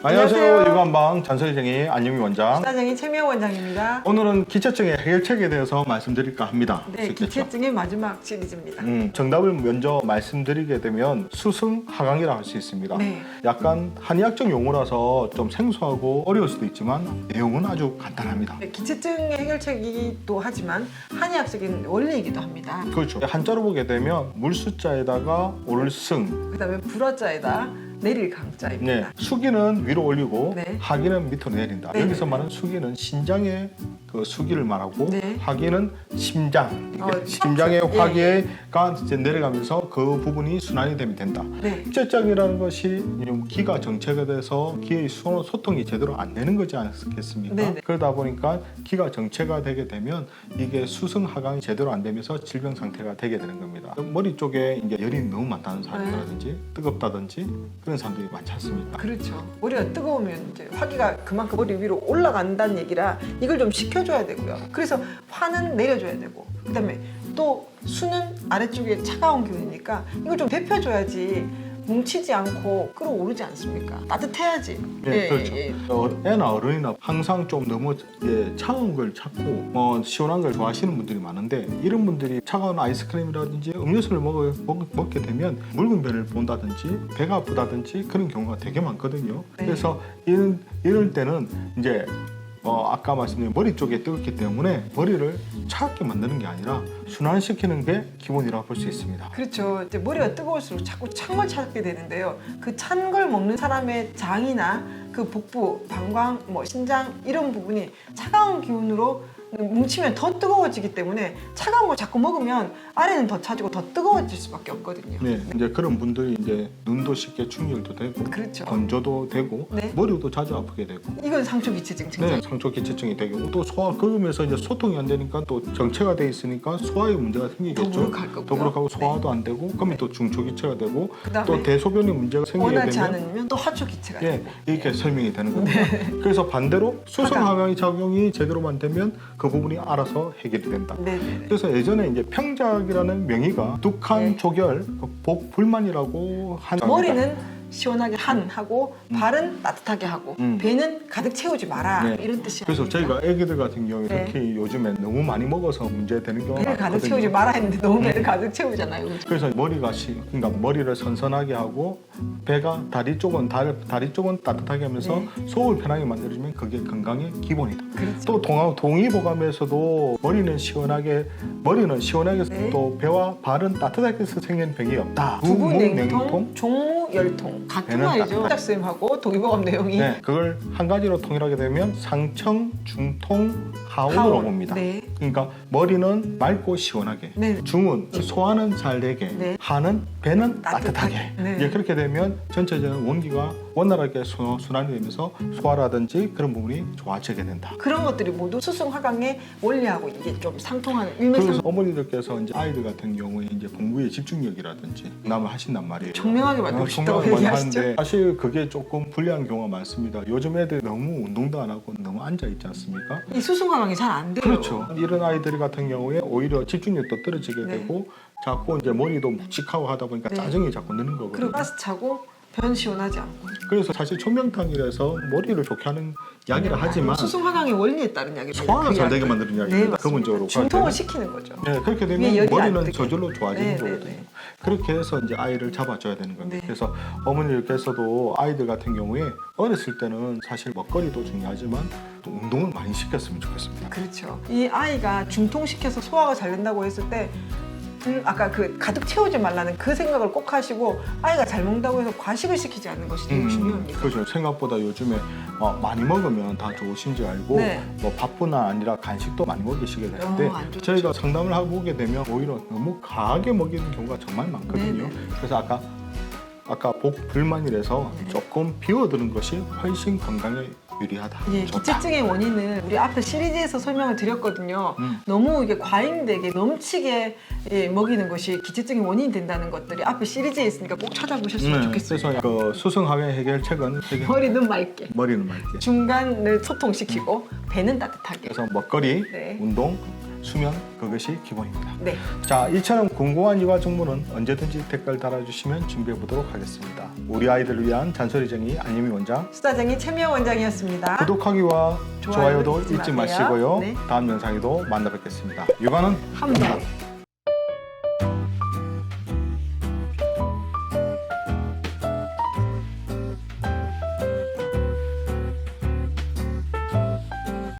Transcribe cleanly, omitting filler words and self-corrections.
안녕하세요. 유관방 잔소리쟁이 안영미 원장. 시사쟁이 최미영 원장입니다. 오늘은 기체증의 해결책에 대해서 말씀드릴까 합니다. 네, 기체증의 마지막 시리즈입니다. 정답을 먼저 말씀드리게 되면 수승하강이라 할 수 있습니다. 네. 약간 한의학적 용어라서 좀 생소하고 어려울 수도 있지만 내용은 아주 간단합니다. 네, 기체증의 해결책이기도 하지만 한의학적인 원리이기도 합니다. 그렇죠. 한자로 보게 되면 물수자에다가 올승. 그다음에 불화자에다 내릴 강자입니다. 네, 수기는 위로 올리고 네. 하기는 밑으로 내린다. 네. 여기서 말하는 수기는 신장의 그 수기를 말하고 네. 하기는 심장. 심장의 예. 화기가 이제 내려가면서 그 부분이 순환이 되면 된다. 네. 기체증이라는 것이 기가 정체가 돼서 기의 소통이 제대로 안 되는 거지 않겠습니까? 네, 네. 그러다 보니까 기가 정체가 되게 되면 이게 수승하강이 제대로 안 되면서 질병 상태가 되게 되는 겁니다. 머리 쪽에 이제 열이 너무 많다는 사람이라든지 뜨겁다든지 그런 사람들이 많지 않습니까? 그렇죠. 머리가 뜨거우면 이제 화기가 그만큼 머리 위로 올라간다는 얘기라 이걸 좀 식혀줘야 되고요. 그래서 화는 내려줘야 되고 그다음에 또 수는 아래쪽에 차가운 기운이니까 이걸 좀 데펴줘야지 뭉치지 않고 끌어오르지 않습니까? 따뜻해야지. 네, 그렇죠. 예. 애나 어른이나 항상 좀 너무 차가운 걸 찾고 시원한 걸 좋아하시는 분들이 많은데 이런 분들이 차가운 아이스크림이라든지 음료수를 먹게 되면 묽은 변을 본다든지 배가 아프다든지 그런 경우가 되게 많거든요. 네. 그래서 이럴 때는 이제 아까 말씀드린 머리 쪽에 뜨겁기 때문에 머리를 차갑게 만드는 게 아니라 순환시키는 게 기본이라고 볼 수 있습니다. 그렇죠. 이제 머리가 뜨거울수록 자꾸 찬 걸 찾게 되는데요. 그 찬 걸 먹는 사람의 장이나 그 복부, 방광, 신장 이런 부분이 차가운 기운으로 뭉치면 더 뜨거워지기 때문에 차가운 걸 자꾸 먹으면 아래는 더 차지고 더 뜨거워질 수밖에 없거든요. 네, 이제 그런 분들이 이제 눈도 쉽게 충혈도 되고, 그렇죠. 건조도 되고, 네. 머리도 자주 아프게 되고. 이건 상처 기체증 증상. 네, 상처 기체증이 되고 또 소화 그러면서 이제 소통이 안 되니까 또 정체가 돼 있으니까 소화에 문제가 생기겠죠. 더부룩할 거고요. 더부룩하고 소화도 네. 안 되고 그러면 또 중초 기체가 되고 그다음에 또 대소변에 문제가 생기게 원하지 되면 않으면 또 하초 기체가 예, 되고. 이렇게 설명이 되는 겁니다. 그래서 반대로 수승하강이 작용이 제대로만 되면 그 부분이 알아서 해결이 된다. 네네. 그래서 예전에 이제 평작이라는 명의가 뚝한 네. 조결, 복불만이라고 한 머리는 시원하게 하고 발은 따뜻하게 하고 배는 가득 채우지 마라 네. 이런 뜻이 그래서 아닙니까? 저희가 애기들 같은 경우에 네. 특히 요즘에 너무 많이 먹어서 문제 되는 경우가 배를 가득 많거든요. 채우지 마라 했는데 너무 배를 가득 채우잖아요. 그죠? 그래서 그러니까 머리를 선선하게 하고 배가 다리 쪽은 따뜻하게 하면서 네. 속을 편하게 만들어주면 그게 건강의 기본이다. 그렇죠. 또 동의보감에서도 머리는 시원하게 네. 또 배와 발은 따뜻하게 해서 생긴 병이 없다. 두부 냉통. 냉통, 종무 열통 같은 배는 말이죠. 따뜻하게. 짝쌤하고 동의보감 내용이 네, 그걸 한 가지로 통일하게 되면 상청, 중통, 하온으로 하온. 봅니다. 네. 그러니까 머리는 맑고 시원하게, 네. 중은 소화는 잘 되게, 네. 하는 배는 따뜻하게. 따뜻하게. 네. 이제 그렇게 되면 전체적인 원기가 원활하게 순환이 되면서 소화라든지 그런 부분이 좋아지게 된다. 그런 것들이 모두 수승화강의 원리하고 이게 좀 상통하는 그래서 일맥상 어머니들께서 이제 아이들 같은 경우에 이제 공부에 집중력이라든지 남을 하신단 말이에요. 청명하게 만들고 싶다고 청명하게 많이 얘기하시죠? 하는데 사실 그게 조금 불리한 경우가 많습니다. 요즘 애들 너무 운동도 안 하고 너무 앉아 있지 않습니까? 이 수승화강이 잘 안 돼요. 그렇죠. 이런 아이들 같은 경우에 오히려 집중력도 떨어지게 네. 되고 자꾸 이제 머리도 묵직하고 하다 보니까 네. 짜증이 자꾸 느는 거거든요. 그리고 가스 차고 변 시원하지 않고. 그래서 사실 초명탕이라서 머리를 좋게 하는 이야기를 하지만 수승화강의 원리에 따른 이야기입니다. 소화가 잘 되게 만드는 이야기입니다. 네, 근본적으로. 중통을 시키는 거죠. 네, 그렇게 위에 되면 열이 안 머리는 뜨게. 저절로 좋아지는 네, 네, 거거든요. 네. 그렇게 해서 이제 아이를 잡아줘야 되는 겁니다. 네. 그래서 어머니들께서도 아이들 같은 경우에 어렸을 때는 사실 먹거리도 중요하지만 또 운동을 많이 시켰으면 좋겠습니다. 그렇죠. 이 아이가 중통시켜서 소화가 잘 된다고 했을 때 아까 그 가득 채우지 말라는 그 생각을 꼭 하시고 아이가 잘 먹는다고 해서 과식을 시키지 않는 것이 되게 중요합니다. 그렇죠. 생각보다 요즘에 많이 먹으면 다 좋으신 줄 알고 네. 밥뿐만 아니라 간식도 많이 먹이시게 되는데 안 좋죠. 저희가 상담을 하고 오게 되면 오히려 너무 과하게 먹이는 경우가 정말 많거든요. 네, 네. 그래서 아까 복불만이라서 조금 비워두는 것이 훨씬 건강에 유리하다. 예, 좋다. 기체증의 원인은 우리 앞에 시리즈에서 설명을 드렸거든요. 너무 이게 과잉되게 넘치게 먹이는 것이 기체증의 원인이 된다는 것들이 앞에 시리즈에 있으니까 꼭 찾아보셨으면 좋겠습니다. 그래서 그 수승하강 해결책은 머리는 맑게, 머리는 맑게. 중간을 소통시키고 배는 따뜻하게. 그래서 먹거리, 네. 운동, 수면 그것이 기본입니다. 네. 자, 이처럼 궁금한 육아 정보는 언제든지 댓글 달아주시면 준비해 보도록 하겠습니다. 우리 아이들을 위한 잔소리쟁이 안유미 원장, 수다쟁이 최미영 원장이었습니다. 구독하기와 좋아요도 잊지 마세요. 마시고요. 네. 다음 영상에도 만나 뵙겠습니다. 육아는 한 번.